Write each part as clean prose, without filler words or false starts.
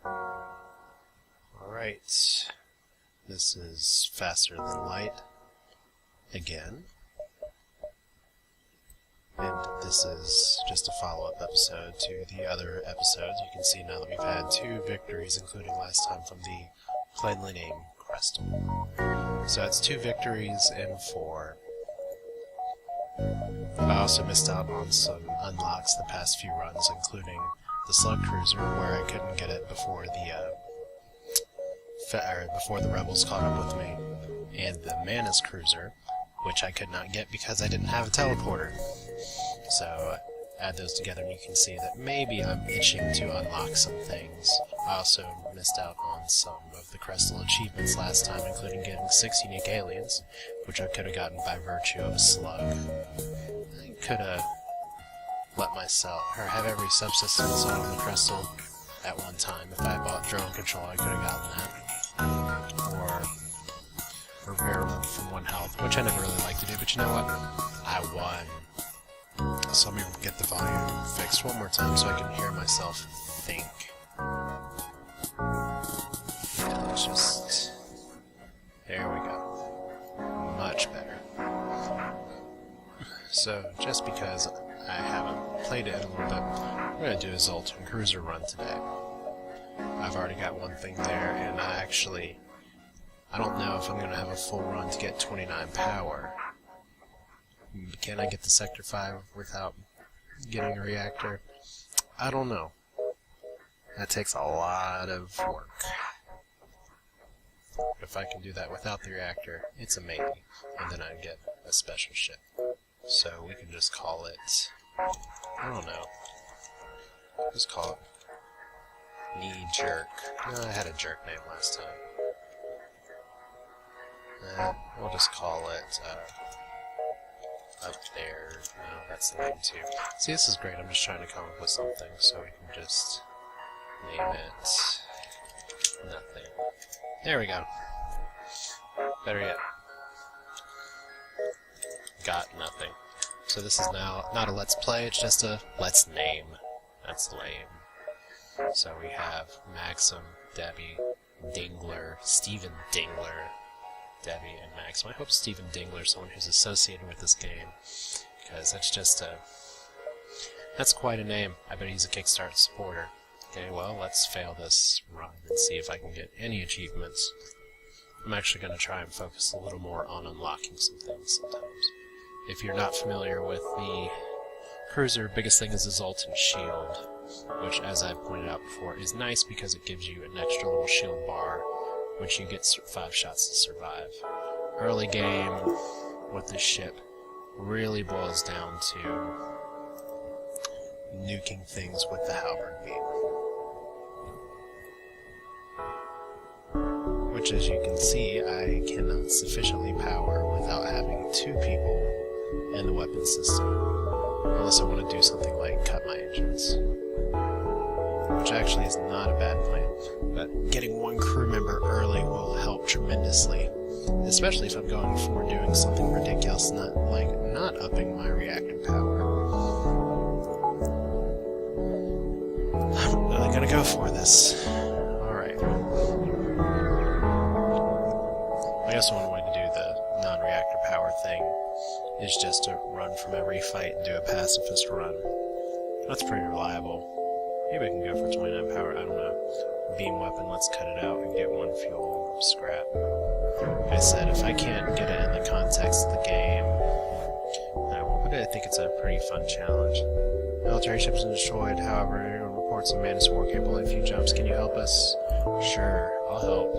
Alright, this is Faster Than Light again, and this is just a follow-up episode to the other episodes. You can see now that we've had 2 victories, including last time from the plainly named Crystal. So that's 2 victories in 4. I also missed out on some unlocks the past few runs, including the Slug Cruiser, where I couldn't get it before the rebels caught up with me, and the Manus Cruiser, which I could not get because I didn't have a teleporter. So add those together and you can see that maybe I'm itching to unlock some things. I also missed out on some of the Crystal achievements last time, including getting 6 unique aliens, which I could have gotten by virtue of a slug. I could have let myself, or have every subsistence on the Crystal at one time. If I bought drone control, I could have gotten that. Or repair from 1 health, which I never really like to do, but you know what? I won. So let me get the volume fixed one more time so I can hear myself think. Yeah, let's just... There we go. Much better. So, just because I haven't played it in a little bit, I'm going to do a Zoltan Cruiser run today. I've already got one thing there, and I don't know if I'm going to have a full run to get 29 power. Can I get to Sector 5 without getting a reactor? I don't know. That takes a lot of work. If I can do that without the reactor, it's a maybe, and then I get a special ship. So we can just call it, I don't know, just call it Knee Jerk. No, I had a jerk name last time. We'll just call it, Up There. No, that's the name too. See, this is great. I'm just trying to come up with something, so we can just name it nothing. There we go. Better yet. Got nothing. So this is now not a let's play, it's just a let's name. That's lame. So we have Maxim, Debbie, Dingler, Stephen Dingler, Debbie, and Maxim. I hope Stephen Dingler is someone who's associated with this game, because that's just that's quite a name. I bet he's a Kickstarter supporter. Okay, well, let's fail this run and see if I can get any achievements. I'm actually going to try and focus a little more on unlocking some things sometimes. If you're not familiar with the Cruiser, biggest thing is the Zoltan Shield, which, as I've pointed out before, is nice because it gives you an extra little shield bar, which you get 5 shots to survive. Early game with this ship really boils down to nuking things with the halberd beam. Which, as you can see, I cannot sufficiently power without having 2 people in the weapon system, unless I want to do something like cut my engines, which actually is not a bad plan, but getting 1 crew member early will help tremendously, especially if I'm going for doing something ridiculous, not upping my reactor power. I'm really gonna go for this. Alright. I guess one way to do the non-reactor power thing is just to run from every fight and do a pacifist run. That's pretty reliable. Maybe I can go for 29 power, I don't know. Beam weapon, let's cut it out and get 1 fuel scrap. Like I said, if I can't get it in the context of the game, I won't, but I think it's a pretty fun challenge. Military ships are destroyed, however, reports of Manus war capable in a few jumps. Can you help us? Sure, I'll help.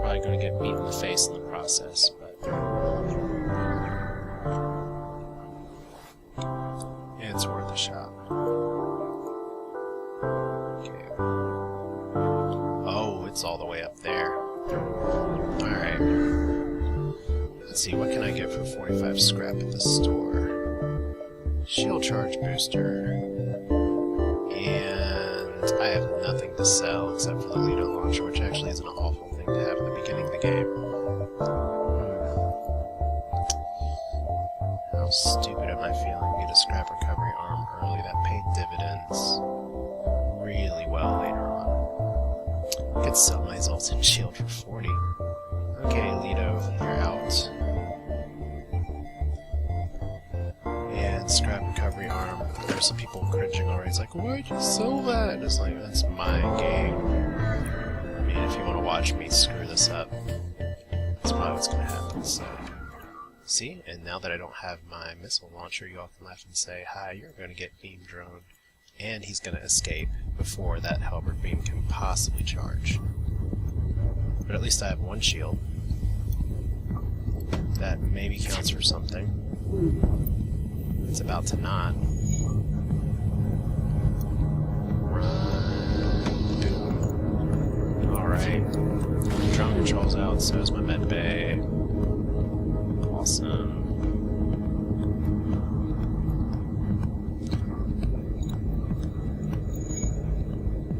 Probably going to get beat in the face in the process, but... it's worth a shot. Okay. Oh, it's all the way up there. Alright. Let's see, what can I get for 45 scrap at the store? Shield charge booster. And I have nothing to sell except for the Lido launcher, which actually is an awful thing to have at the beginning of the game. How stupid am I feeling? Get a scrap recovery arm early that paid dividends really well later on. my Zoltan shield for 40. Okay, Lido, you're out. And scrap recovery arm. There's some people cringing already. It's like, why'd you sell that? It's like, that's my game. I mean, if you want to watch me screw this up, that's probably what's going to happen. So, see? And now that I don't have my missile launcher, you all can laugh and say, hi, you're going to get beam droned. And he's going to escape before that halberd beam can possibly charge. But at least I have one shield. That maybe counts for something. It's about to not. Run. Boom. Alright. Drone control's out, so is my med bay. Awesome.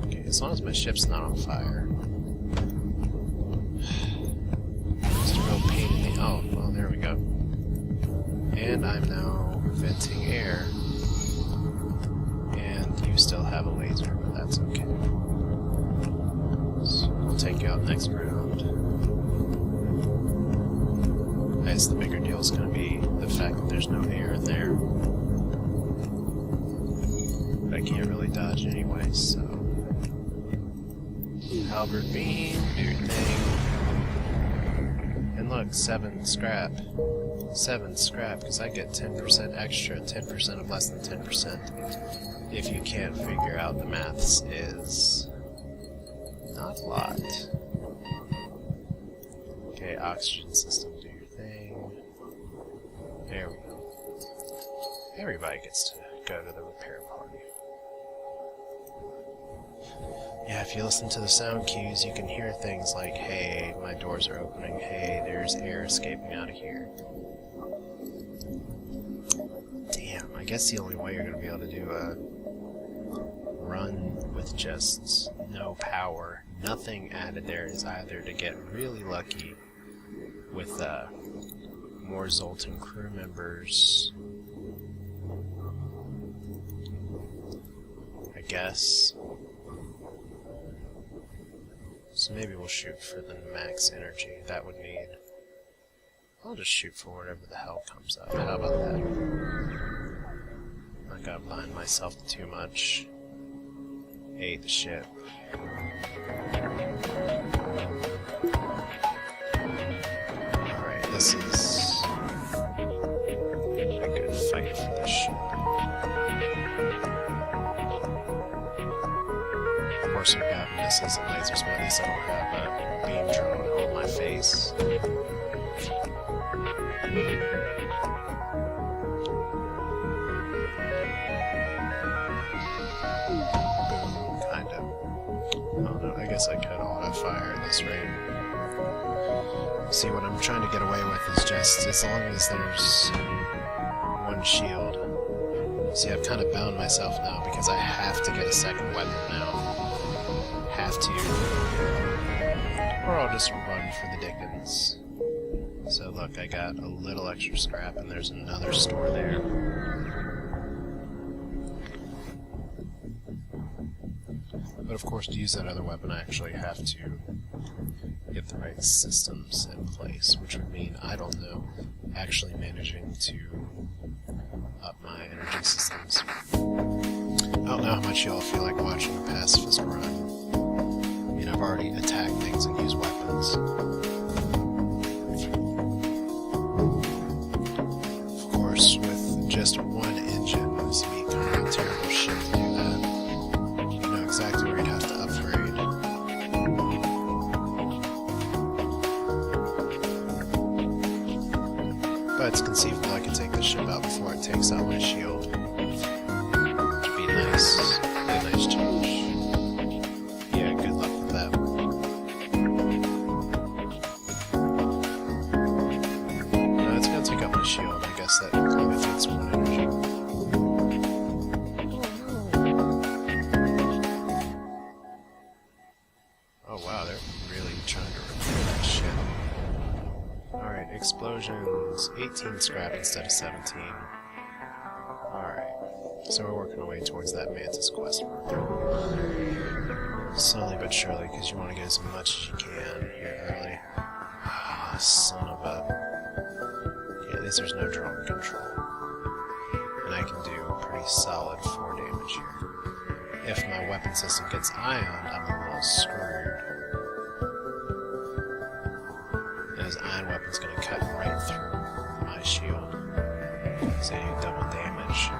Okay, as long as my ship's not on fire. Just a real pain in the... Oh, well, there we go. And I'm now venting air, and you still have a laser, but that's okay. So we'll take you out next round. I guess the bigger deal is going to be the fact that there's no air in there. But I can't really dodge anyway, so... Halberd beam, do your thing. And look, 7 scrap. 7 scrap, because I get 10% extra, 10% of less than 10%. If you can't figure out the maths is not a lot. Okay, oxygen system, do your thing. There we go. Everybody gets to go to the repair party. Yeah, if you listen to the sound cues, you can hear things like, hey, my doors are opening, hey, there's air escaping out of here. Damn, I guess the only way you're going to be able to do a run with just no power, nothing added there, is either to get really lucky with more Zoltan crew members, I guess. So maybe we'll shoot for the max energy that would need. I'll just shoot for whatever the hell comes up. How about that? I'm not gonna bind myself to too much. Ate the ship. Alright, this is a good fight for this ship. Of course, we've got missiles and lasers, but at least I don't have a beam drone on my face. Kind of. Oh no, I guess I could auto-fire at this rate. See, what I'm trying to get away with is just, as long as there's one shield. See, I've kind of bound myself now because I have to get a second weapon now. Have to. Or I'll just run for the dickens. So look, I got a little extra scrap and there's another store there. But of course, to use that other weapon, I actually have to get the right systems in place, which would mean, I don't know, actually managing to up my energy systems. I don't know how much y'all feel like watching a pacifist run. I mean, I've already attacked things and used weapons. Of course, with just one engine, this would be kind of a terrible shit to do that. You know exactly where you'd have to upgrade. But it's conceivable I could take this ship out before it takes out my shield. Which would be nice. Be a nice change. Yeah, good luck with that one. No, it's gonna take out my shield. I guess that only fits one energy. Oh wow, they're really trying to repair that ship. Alright, explosions. 18 scrap instead of 17. Alright. So so we're working our way towards that Mantis quest mark. Slowly but surely, because you want to get as much as you can here early. Ah, son of a... Yeah, at least there's no drone control. And I can do pretty solid 4 damage here. If my weapon system gets ioned, I'm a little screwed. And his ion weapon's going to cut right through my shield. So you do double damage.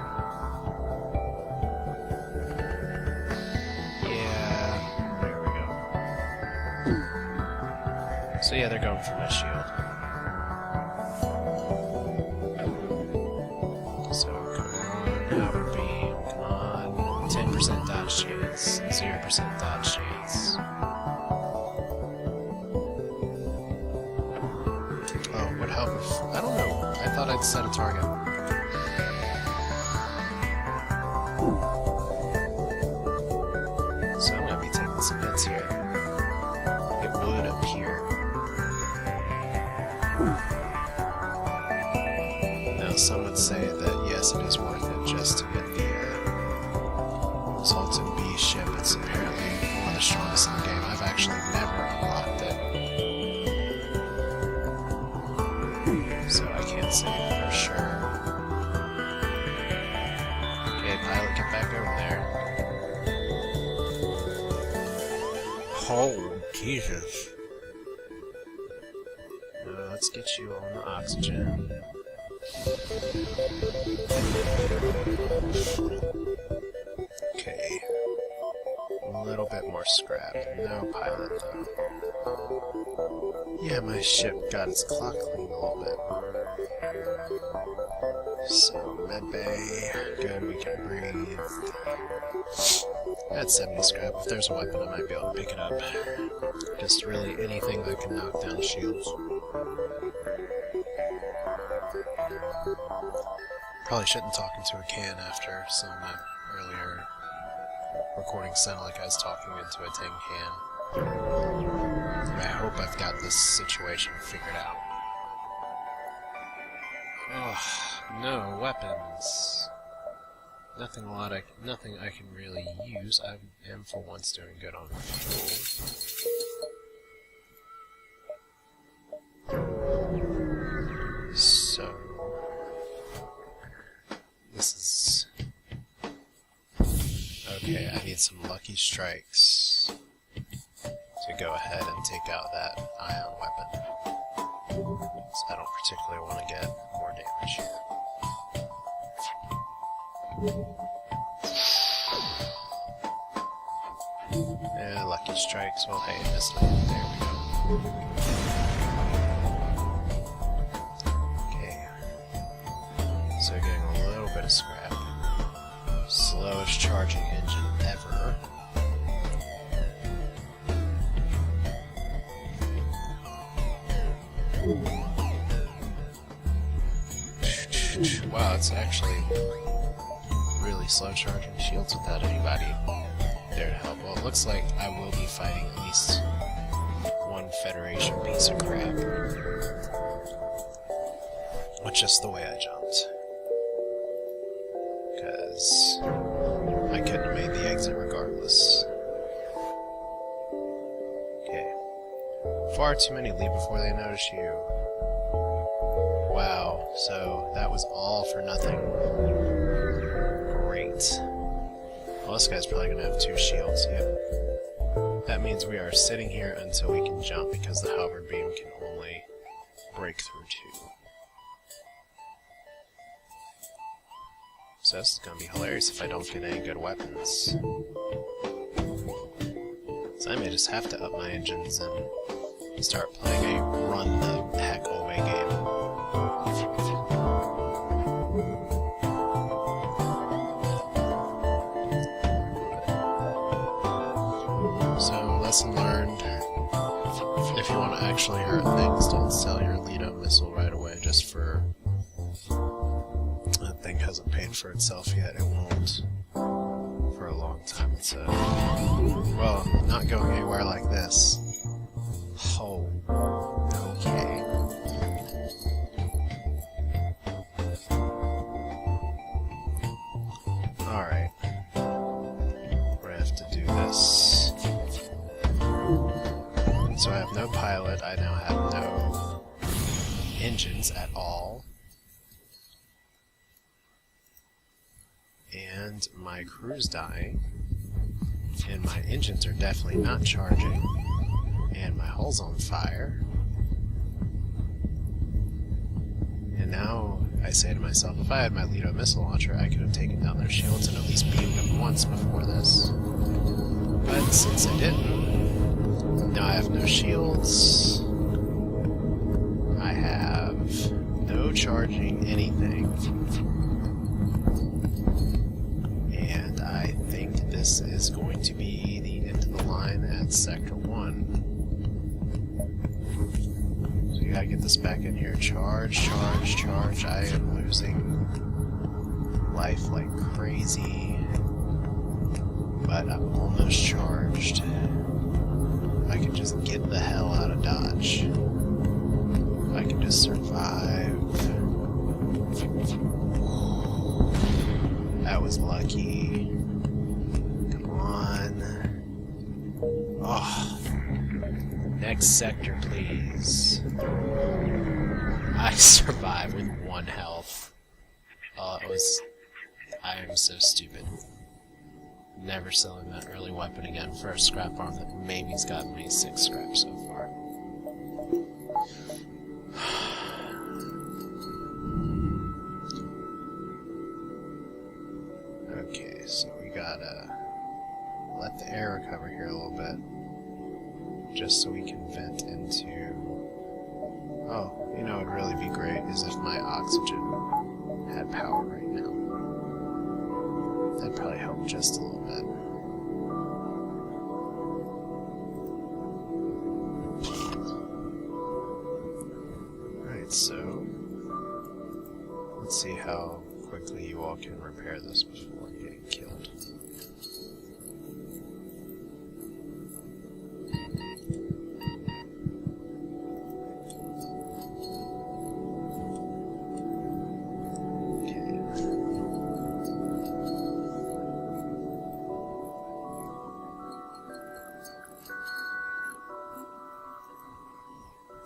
Yeah, there we go. So yeah, they're going for my shield. So come on, Albert Beam, come on. 10% dodge chance, 0% dodge chance. Oh, would help if... I don't know. I thought I'd set a target. So I'm gonna be taking some hits here. It would appear. Now some would say that yes, it is worth it just to get the Zoltan B ship. It's apparently one of the strongest in the game. I've actually never unlocked it. So I can't say for sure. Okay, pilot, get back over there. Oh, Jesus. Let's get you on the oxygen. Okay. A little bit more scrap. No pilot, though. Yeah, my ship got its clock cleaned a little bit. So, medbay. Good, we can breathe. That's 70 scrap. If there's a weapon, I might be able to pick it up. Just really anything that can knock down shields. Probably shouldn't talk into a can after some of my earlier recordings sounded like I was talking into a tin can. I hope I've got this situation figured out. Oh, no weapons. Nothing I can really use. I am for once doing good on fuel. So this is okay. I need some lucky strikes to go ahead and take out that ion weapon. So I don't particularly want to get more damage here. Yeah, lucky strikes. Well, hey, it missed land. There we go. Okay. So getting a little bit of scrap. Slowest charging engine ever. Wow, it's actually really slow charging shields without anybody there to help. Well, it looks like I will be fighting at least one Federation piece of crap. With just the way I jumped. Because I couldn't have made the exit regardless. Okay. Far too many leave before they notice you. Wow, so that was all for nothing. Great. Well, this guy's probably going to have 2 shields. Yep. That means we are sitting here until we can jump, because the halberd beam can only break through 2. So this is going to be hilarious if I don't get any good weapons. So I may just have to up my engines and start playing a run the heck away game. So, lesson learned. If you want to actually hurt things, don't sell your Lido missile right away just for... That thing hasn't paid for itself yet. It won't. For a long time, it's well, not going anywhere like this. Oh. Okay. yes. So I have no pilot, I now have no engines at all. And my crew's dying. And my engines are definitely not charging. And my hull's on fire. And now I say to myself, if I had my Leto missile launcher, I could have taken down their shields and at least beamed them once before this. But since I didn't, now I have no shields. I have no charging anything. And I think this is going to be the end of the line at Sector 1. So you gotta get this back in here. Charge, charge, charge. I am losing life like crazy. But I'm almost charged. I can just get the hell out of Dodge. I can just survive. That was lucky. Come on. Oh. Next sector, please. I survived with 1 health. I am so stupid. Never selling that early weapon again for a scrap arm that maybe's gotten me 6 scraps so far. Okay, so we gotta let the air recover here a little bit, just so we can vent into... Oh, you know what would really be great is if my oxygen had power right now. That'd probably help just a little bit. Alright, so let's see how quickly you all can repair this before getting killed.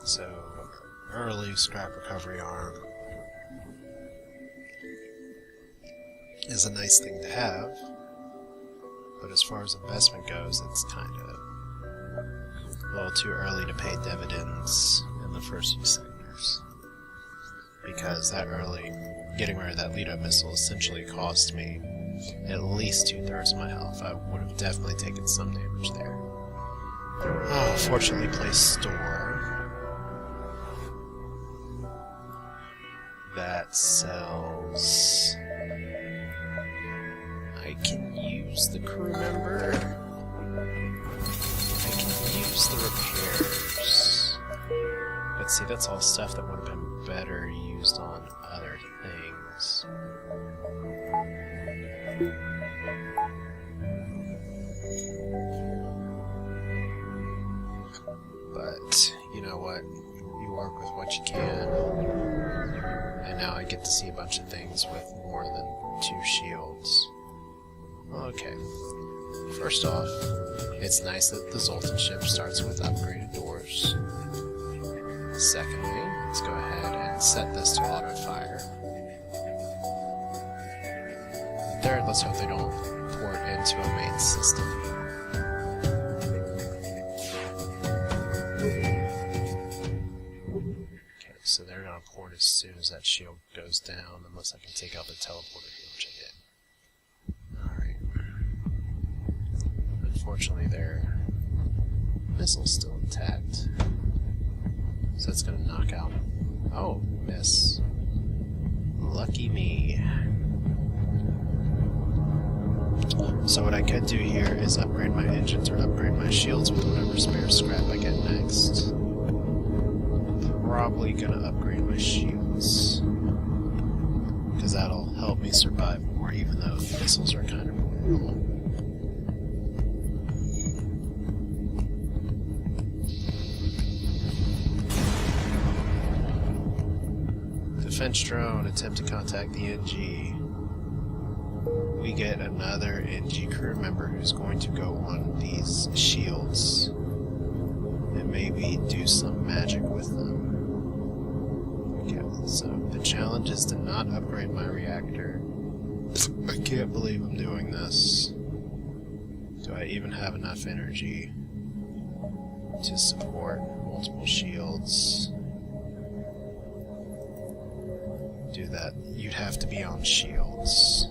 So, early scrap recovery arm is a nice thing to have, but as far as investment goes, it's kind of a little too early to pay dividends in the first few sectors. Because that early, getting rid of that Leto missile essentially cost me at least 2/3 of my health. I would have definitely taken some damage there. Oh, fortunately placed store that sells... I can use the crew member. I can use the repairs. But see, that's all stuff that would have been better used on other things. But, you know what? You work with what you can. And now I get to see a bunch of things with more than 2 shields. Okay. First off, it's nice that the Zoltan ship starts with upgraded doors. Secondly, let's go ahead and set this to auto fire. Third, let's hope they don't port into a main system. Okay, so they're gonna port as soon as that shield goes down, unless I can take out the teleporter here, which I did. Unfortunately, their missile's still intact, so it's gonna knock out. Oh, miss. Lucky me. So what I could do here is upgrade my engines or upgrade my shields with whatever spare scrap I get next. Probably gonna upgrade my shields, because that'll help me survive more, even though the missiles are kind of brutal. Defense drone, attempt to contact the NG. we get another NG crew member who's going to go on these shields and maybe do some magic with them. Okay, so the challenge is to not upgrade my reactor. I can't believe I'm doing this. Do I even have enough energy to support multiple shields? Do that. You'd have to be on shields.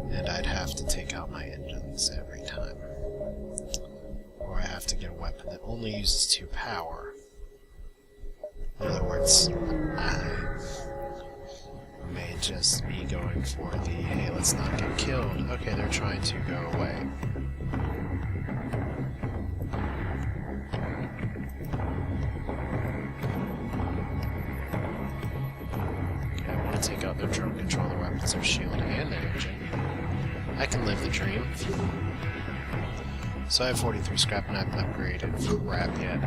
And I'd have to take out my engines every time. Or I have to get a weapon that only uses 2 power. In other words, I may just be going for the, hey, let's not get killed. Okay, they're trying to go away. Okay, I want to take out their drone, control their weapons, their shield, and their engine. I can live the dream. So I have 43 scrap and I haven't upgraded crap yet.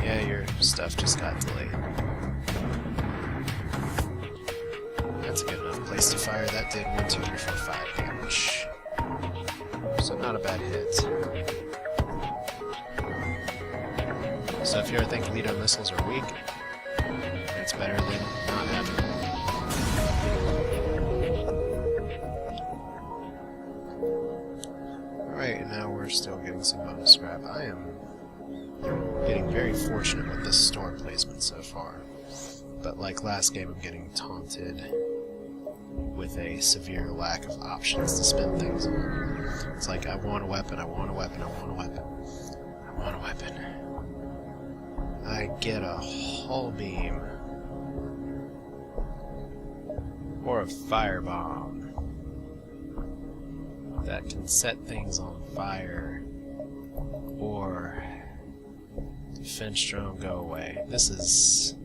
Yeah, your stuff just got delayed. That's a good enough place to fire. That did 1, 2, 3, 4, 5 damage. So not a bad hit. So if you're thinking Lido missiles are weak, it's better than not having them. Alright, and now we're still getting some bonus scrap. I am getting very fortunate with this store placement so far. But like last game, I'm getting taunted with a severe lack of options to spend things on. It's like, I want a weapon, I want a weapon, I want a weapon. I want a weapon. I get a hull beam. Or a firebomb that can set things on fire. Or defense drone, go away. This is...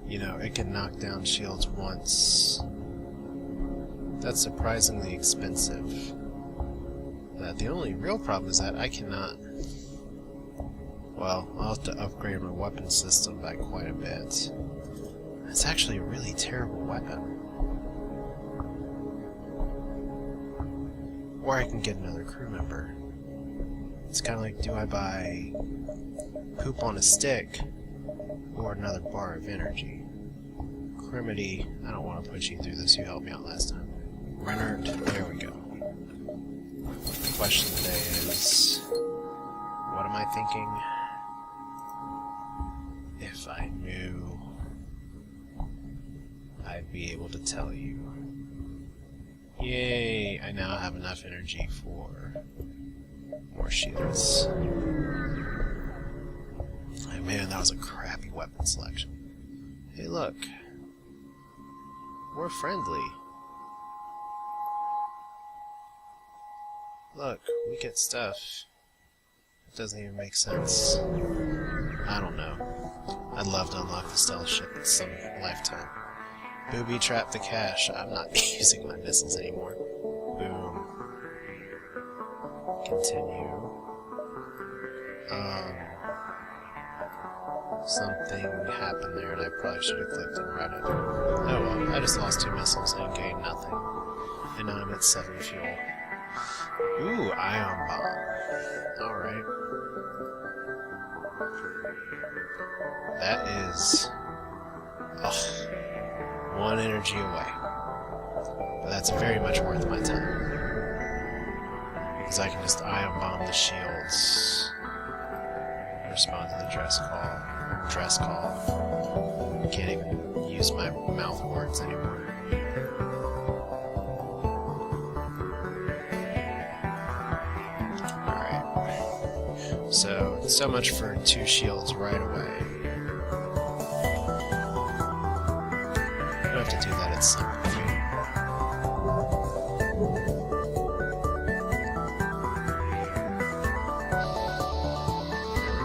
You know, it can knock down shields once. That's surprisingly expensive. The only real problem is that I cannot... Well, I'll have to upgrade my weapon system by quite a bit. It's actually a really terrible weapon. Or I can get another crew member. It's kind of like, do I buy poop on a stick or another bar of energy? Crimity, I don't want to put you through this, you helped me out last time. Renard, there we go. The question today is, what am I thinking? If I knew, I'd be able to tell you. Yay, I now have enough energy for more shields. Oh man, that was a crappy weapon selection. Hey look, we're friendly. Look, we get stuff. It doesn't even make sense. I don't know. I'd love to unlock the stealth ship in some lifetime. Booby trap the cache. I'm not using my missiles anymore. Boom. Continue. Something happened there and I probably should have clicked and read it. Oh well, I just lost 2 missiles and gained nothing. And now I'm at 7 fuel. Ooh, ion bomb. Alright. That is... Oh, 1 energy away. But that's very much worth my time. Because I can just ion bomb the shields. Respond to the dress call. I can't even use my mouth words anymore. Alright. So much for 2 shields right away. I don't have to do that at some point.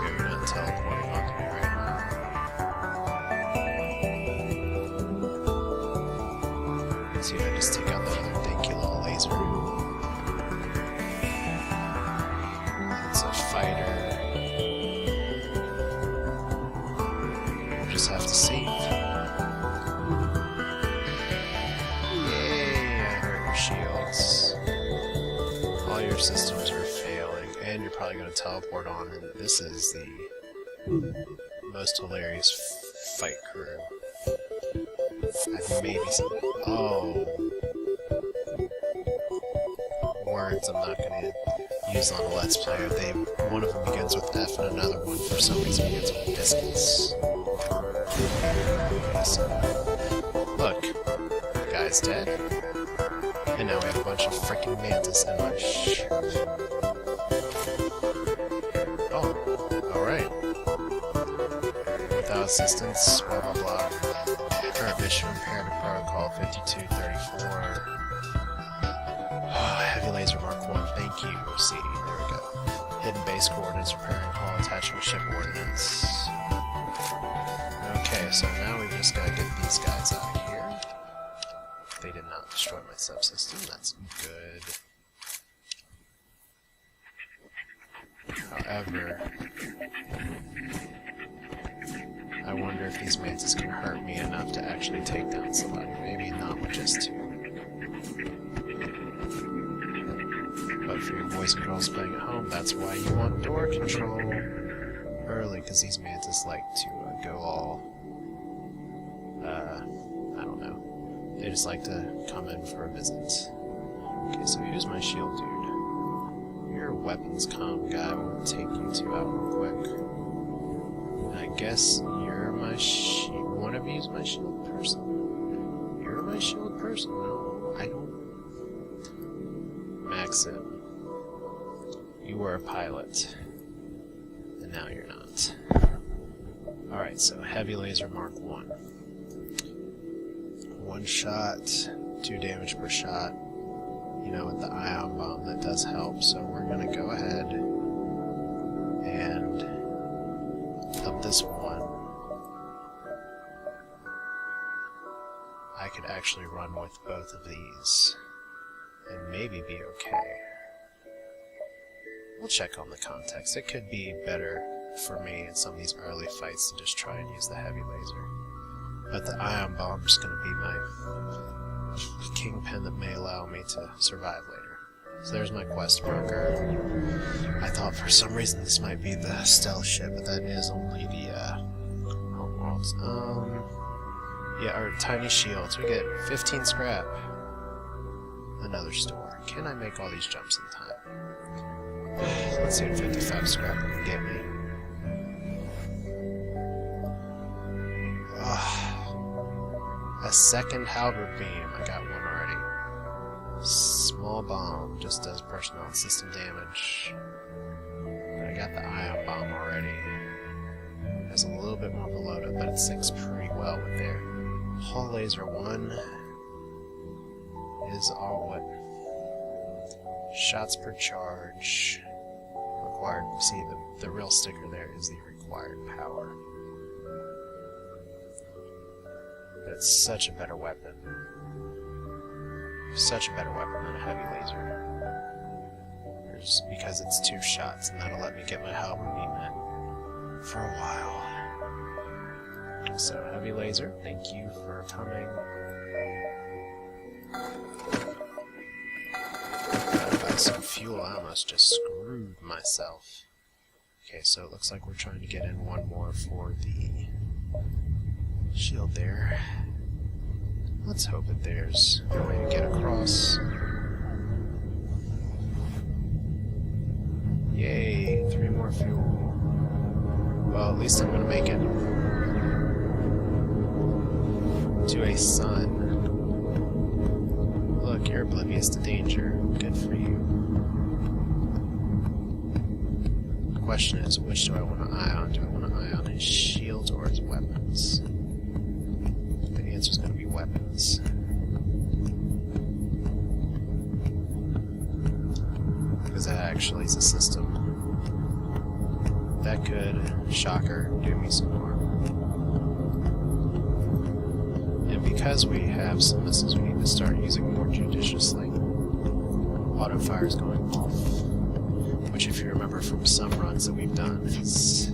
Maybe not teleporting onto me right now. Let's see if I just take out that other dinky little laser. laser. It's a fighter. You just have to save. Yay, I hurt your shields. All your systems are failing, and you're probably going to teleport on, and this is the most hilarious fight crew. I've maybe seen. Oh. Words I'm not going to use on a Let's Play. One of them begins with F and another one for some reason begins with biscuits. Okay, so look, the guy's dead. And now we have a bunch of freaking mantis in my shirt. Oh, alright. Without assistance, blah blah blah. Current mission imperative protocol 5234. Heavy laser Mark 1, thank you. See, there we go. Hidden base coordinates, repairing hull, attaching ship ordnance. Okay, so now we just gotta get these guys out of here. They did not destroy my subsystem, that's good. However, I wonder if these mantis can hurt me enough to actually take down somebody. Maybe not with just two. But for your boys and girls playing at home, that's why you want door control early, because these mantis like to go all, I don't know. They just like to come in for a visit. Okay, so here's my shield dude. Your weapons comm guy will take you two out real quick. And I guess you're my one of you's my shield person? You're my shield person? No, I don't. Maxim. You were a pilot, and now you're not. Alright, so Heavy Laser Mark 1. One shot, 2 damage per shot. You know, with the ion bomb, that does help, so we're going to go ahead and up this one. I could actually run with both of these, and maybe be okay. We'll check on the context. It could be better for me in some of these early fights to just try and use the heavy laser. But the ion bomb is going to be my kingpin that may allow me to survive later. So there's my quest broker. I thought for some reason this might be the stealth ship, but that is only the home worlds. Yeah, our tiny shields. We get 15 scrap. Another store. Can I make all these jumps in time? Let's see what 55 scrap can get me. A second halberd beam. I got one already. Small bomb just does personnel and system damage. I got the ion bomb already. Has a little bit more of a load up, but it syncs pretty well with there. Hull laser 1 is all what? Shots per charge. Required. See, the real sticker there is the required power. But it's such a better weapon. Such a better weapon than a heavy laser. Because it's 2 shots, and that'll let me get my halberd beam in for a while. So, heavy laser, thank you for coming. Gotta buy some fuel. I almost just screwed myself. Okay, so it looks like we're trying to get in one more for the shield there. Let's hope that there's a way to get across. Yay, 3 more fuel. Well, at least I'm gonna make it to a sun. Look, you're oblivious to danger. Good for you. The question is, which do I want to ion? Do I want to ion his shields or his weapons? The answer is going to be weapons. Because that actually is a system that could, shocker, do me some harm. And because we have some missiles we need to start using more judiciously. auto fire is going off, which, if you remember from some runs that we've done, is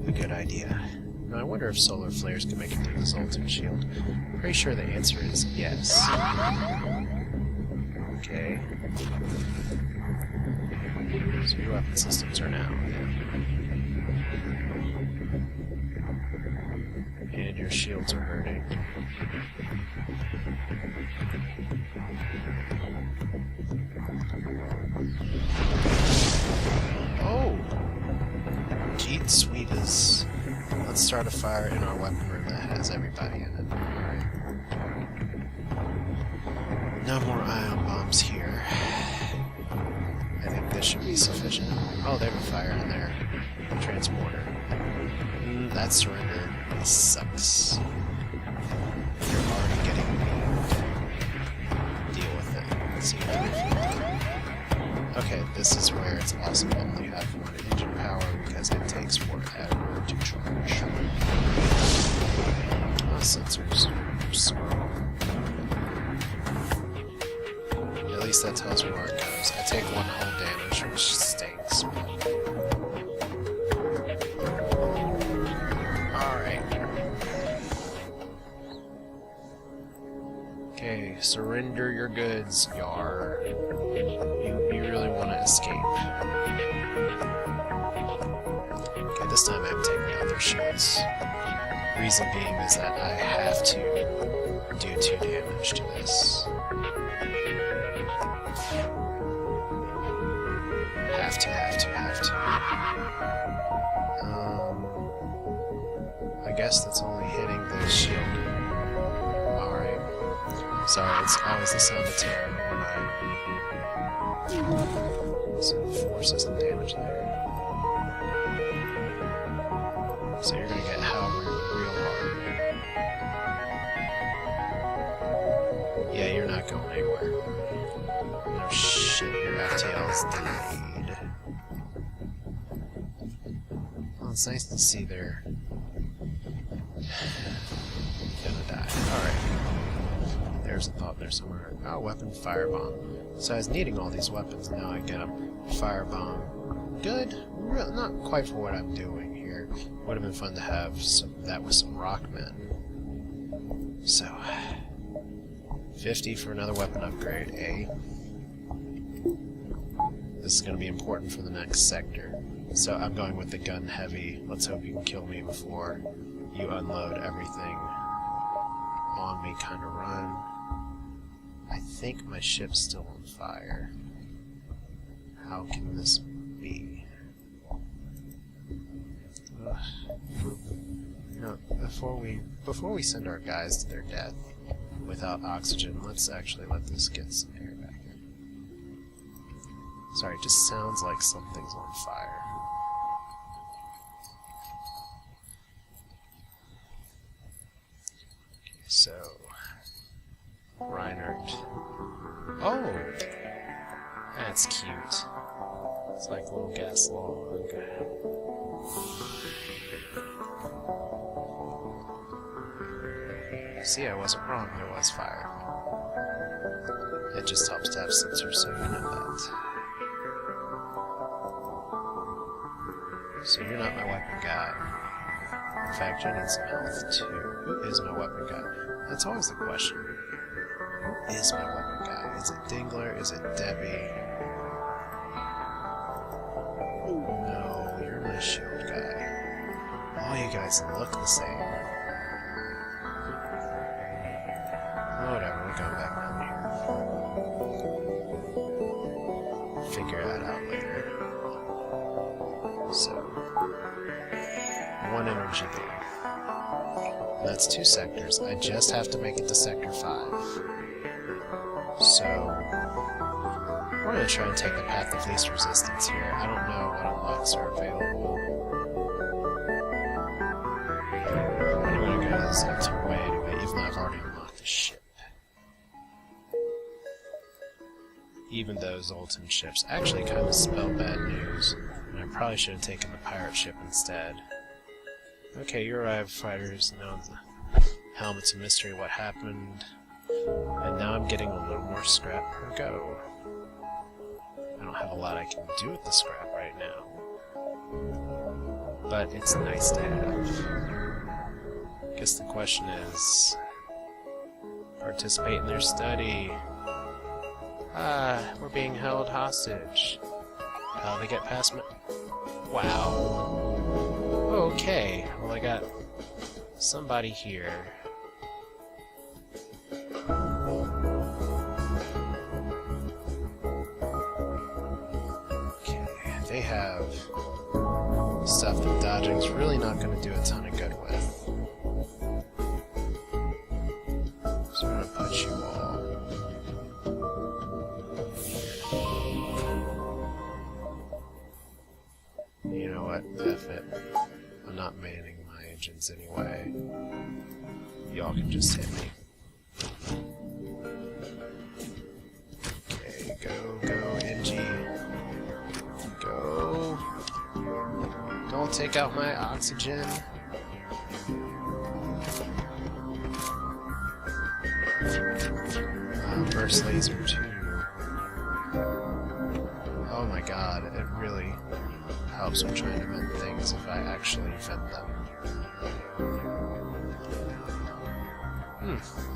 a good idea. Now, I wonder if solar flares can make it through the Zoltan shield. Pretty sure the answer is yes. Okay. So your weapon systems are now. And your shields are hurting. Oh! Jeet sweet is... Let's start a fire in our weapon room that has everybody in it. Alright. No more ion bombs here. I think this should be sufficient. Oh, they have a fire in there. Transporter. That's surrendered. This sucks. You're already getting beamed. Deal with it. Let's see what we Okay, this is where it's awesome to only have one engine power because it takes forever to charge. Sensors. Smart. At least that tells me where it goes. I take one hull damage, which stinks. Alright. Okay, surrender your goods, Yar. You really want to escape. Okay, this time I'm taking out their shields. Reason being is that I have to do 2 damage to this. Have to. I guess that's only hitting the shield. Alright. Sorry, it's always the sound of terror when I... So 4 system damage there. So you're gonna get hammered real hard. Yeah, you're not going anywhere. No shit, your FTL is delayed. Well, it's nice to see they're gonna die. Alright. There's a thought there somewhere. Oh, weapon firebomb. So I was needing all these weapons, and now I get them. Firebomb. Good. Not quite for what I'm doing here. Would have been fun to have that with some rockmen. So, 50 for another weapon upgrade, eh? This is going to be important for the next sector. So I'm going with the gun heavy. Let's hope you can kill me before you unload everything on me kind of run. I think my ship's still on fire. How can this be? Ugh. You know, before we send our guys to their death without oxygen, let's actually let this get some air back in. Sorry, it just sounds like something's on fire. Okay, so Reinhardt. Oh! That's cute. It's like a little gas log. See, I wasn't wrong, there was fire. It just helps to have sensors, so you know that. So you're not my weapon guy. In fact, you need some health too. Who is my weapon guy? That's always the question. Who is my weapon guy? Is it Dingler? Is it Debbie? No, you're my shield guy. All you guys look the same. Whatever, we're going back down here. Figure that out later. So, 1 energy there. That's 2 sectors. I just have to make it to Sector 5. So, we're going to try and take the path of least resistance here. I don't know what unlocks are available. I'm going to go to the Zoltan way anyway, even though I've already unlocked the ship. Even though Zoltan ships actually kind of spell bad news, and I probably should have taken the pirate ship instead. Okay, you arrived, fighters. Now the helmet's a mystery what happened. And now I'm getting a little more scrap per go. have a lot I can do with the scrap right now. But it's nice to have. I guess the question is, participate in their study. We're being held hostage. How they get past me? Wow. Okay, well I got somebody here. Okay, they have stuff that dodging's really not going to do a ton of good with. So I'm going to put you all. You know what? F it. I'm not manning my engines anyway. Y'all can just hit me. Okay, go, NG. Go. Don't take out my oxygen. Burst laser 2. Oh my god, it really helps when trying to vent things if I actually vent them.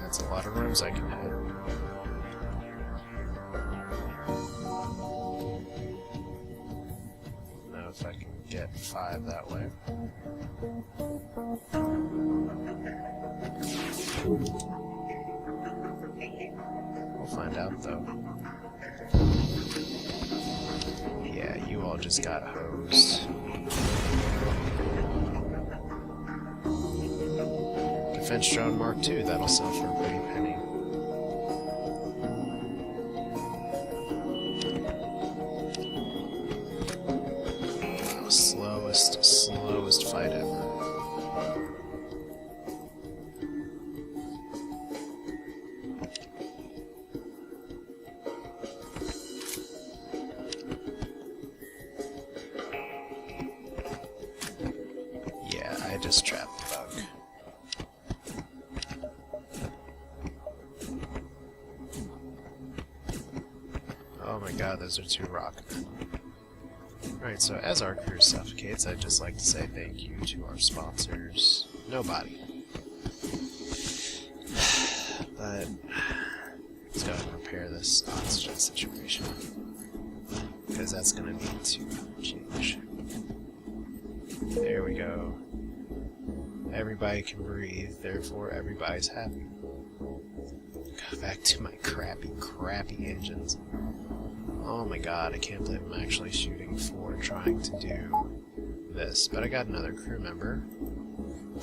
That's a lot of rooms I can hit. Now if I can get 5 that way. We'll find out though. Yeah, you all just got hosed. Defense drone Mark II, that'll sell for a pretty penny. Oh, slowest fight ever. Yeah, I just trapped the bug. Oh my god, those are 2 rockmen. Alright, so as our crew suffocates, I'd just like to say thank you to our sponsors. Nobody. But let's go ahead and repair this oxygen situation. Because that's going to need to change. There we go. Everybody can breathe, therefore everybody's happy. Go back to my crappy engines. Oh my god, I can't believe I'm actually shooting for trying to do this. But I got another crew member,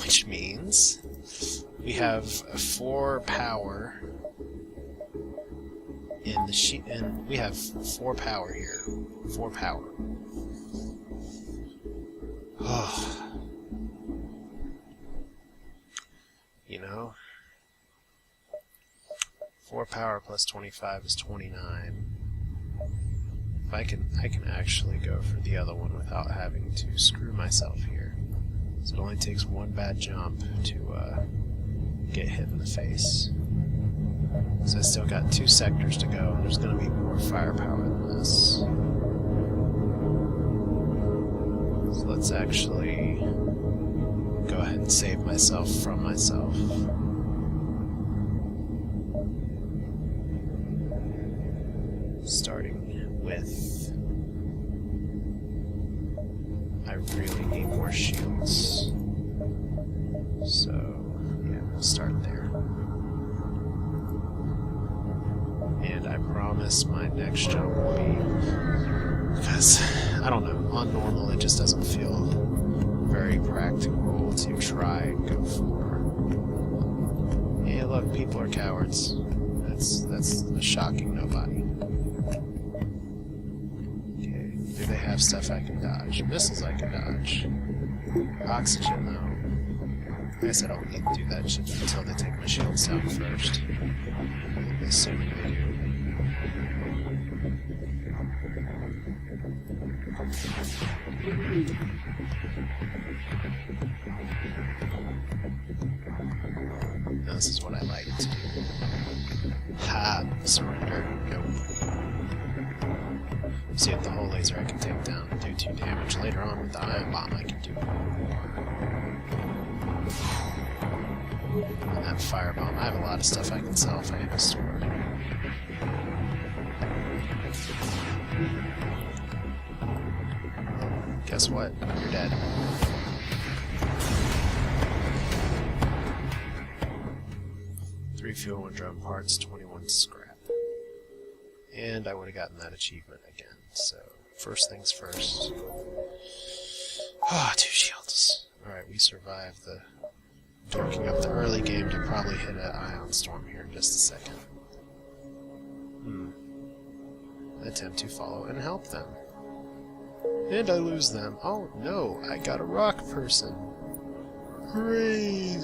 which means we have 4 power in the sheet, and we have 4 power here. 4 power. Oh. You know, 4 power plus 25 is 29. If I can actually go for the other one without having to screw myself here. So it only takes 1 bad jump to get hit in the face. So I still got 2 sectors to go, and there's going to be more firepower than this. So let's actually go ahead and save myself from myself. Starting with, I really need more shields. So, yeah, we'll start there. And I promise my next jump will be, because, I don't know, on normal it just doesn't feel very practical to try and go for. Yeah, look, people are cowards. That's a shocking nobody. Okay, do they have stuff I can dodge? Missiles I can dodge. Oxygen, though. I guess I don't need to do that shit until they take my shields down first. Assuming they do. This is what I like to do. Ha! Surrender. Nope. See, with the whole laser I can take down and do 2 damage. Later on with the ion bomb I can do more. And that firebomb, I have a lot of stuff I can sell if I hit a store. Guess what? You're dead. Fuel, 1 drone parts, 21 scrap. And I would have gotten that achievement again, so first things first. Ah, 2 shields. Alright, we survived the dorking up the early game to probably hit an ion storm here in just a second. Attempt to follow and help them. And I lose them. Oh no, I got a rock person. Hooray!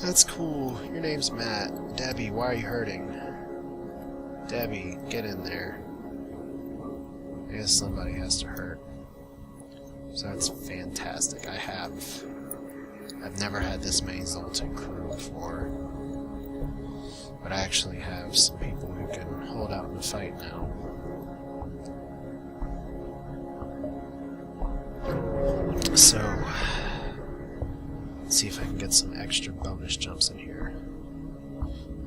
That's cool. Your name's Matt. Debbie, why are you hurting? Debbie, get in there. I guess somebody has to hurt. So that's fantastic. I've never had this many Zoltan crew before. But I actually have some people who can hold out in the fight now. So, let's see if I can get some extra bonus jumps in here.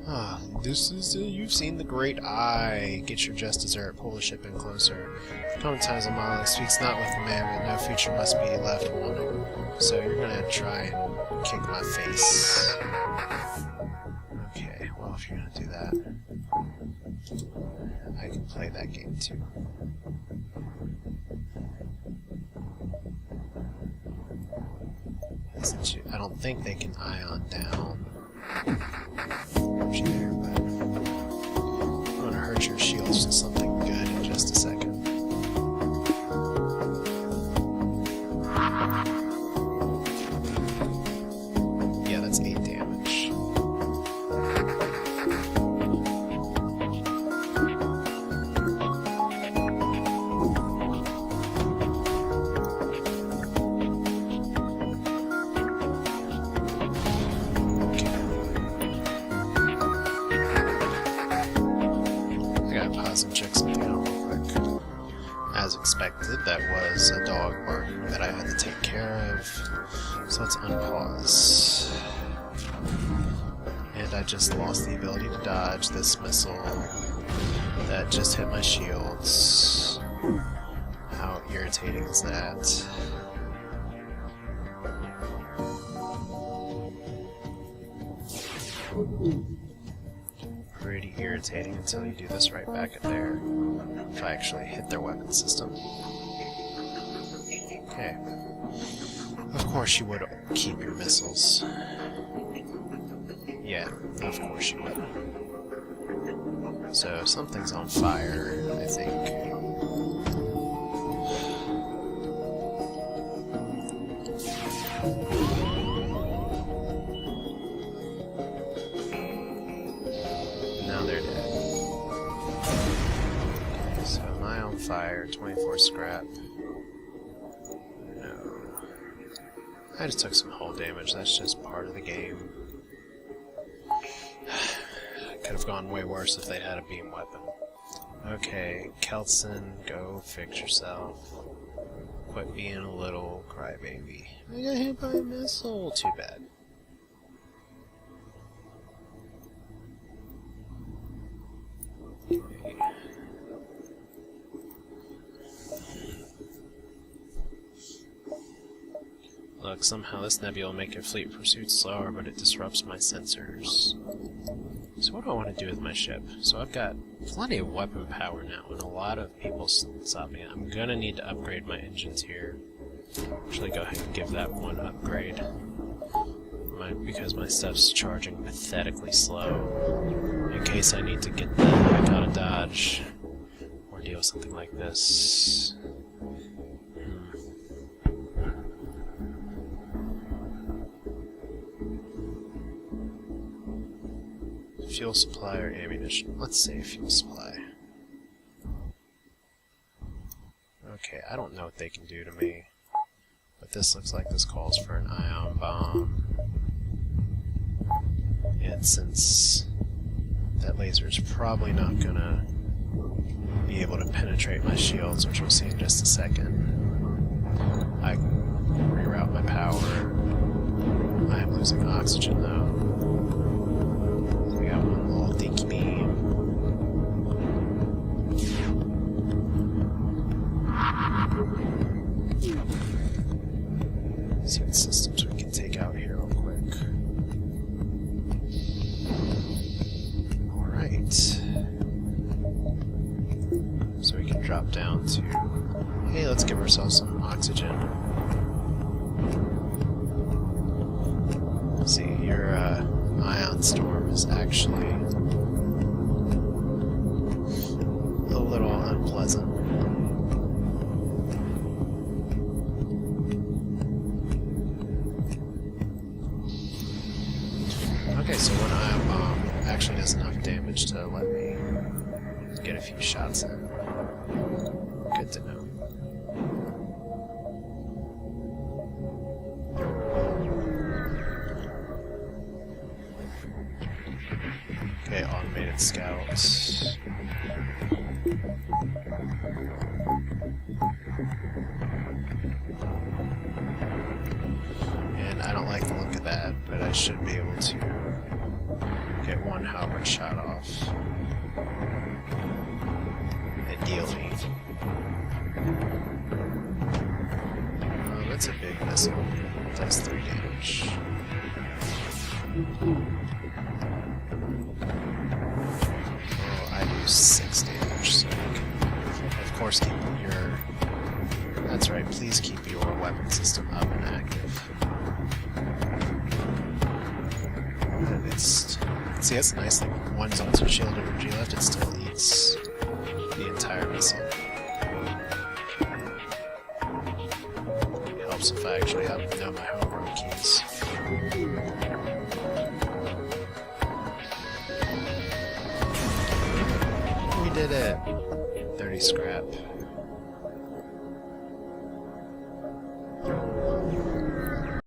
Ah, this is, you've seen the great eye. Get your just dessert, pull the ship in closer. Common times a monolith speaks not with the man, but no future must be left wanting. So you're gonna try and kick my face. Okay, well if you're gonna do that, I can play that game too. I don't think they can ion down there, but I'm gonna hurt your shields to something good in just a second. Yeah, that's 8 damage. And check something out real quick. As expected, that was a dog barking that I had to take care of. So let's unpause. And I just lost the ability to dodge this missile that just hit my shields. How irritating is that? Pretty irritating until you do this right back at there. If I actually hit their weapon system. Okay. Of course you would keep your missiles. Yeah, of course you would. So something's on fire, I think. Fire, 24 scrap. No. I just took some hull damage, that's just part of the game. Could have gone way worse if they had a beam weapon. Okay, Kelson, go fix yourself. Quit being a little crybaby. I got hit by a missile, too bad. Okay. Look, somehow this nebula will make your fleet pursuit slower, but it disrupts my sensors. So what do I want to do with my ship? So I've got plenty of weapon power now, and a lot of people stop me. I'm gonna need to upgrade my engines here. Actually, go ahead and give that one upgrade. Because my stuff's charging pathetically slow. In case I need to get the heck out of dodge, or deal with something like this. Fuel supply or ammunition? Let's say fuel supply. Okay, I don't know what they can do to me, but this looks like this calls for an ion bomb. And since that laser is probably not gonna be able to penetrate my shields, which we'll see in just a second, I can reroute my power. I am losing oxygen though. We got one little dinky beam. See what systems we can take out here real quick. Alright. So we can drop down to, hey, let's give ourselves some oxygen. See, your ion storm is actually a little unpleasant. Okay, so one ion bomb actually does enough damage to let me get a few shots in. Good to know. Okay, automated scouts. And I don't like the look of that, but I should be able to get one Howard shot off. Ideally. That's a big missile. It does 3 damage. Oh, I do 6 damage, so you can, of course, keep your... That's right, please keep your weapon system up and active. And it's... See, that's the nice thing. One Zoltan shield energy left, it still eats the entire missile. It helps if I actually know my homework keys. We did it! 30 scrap.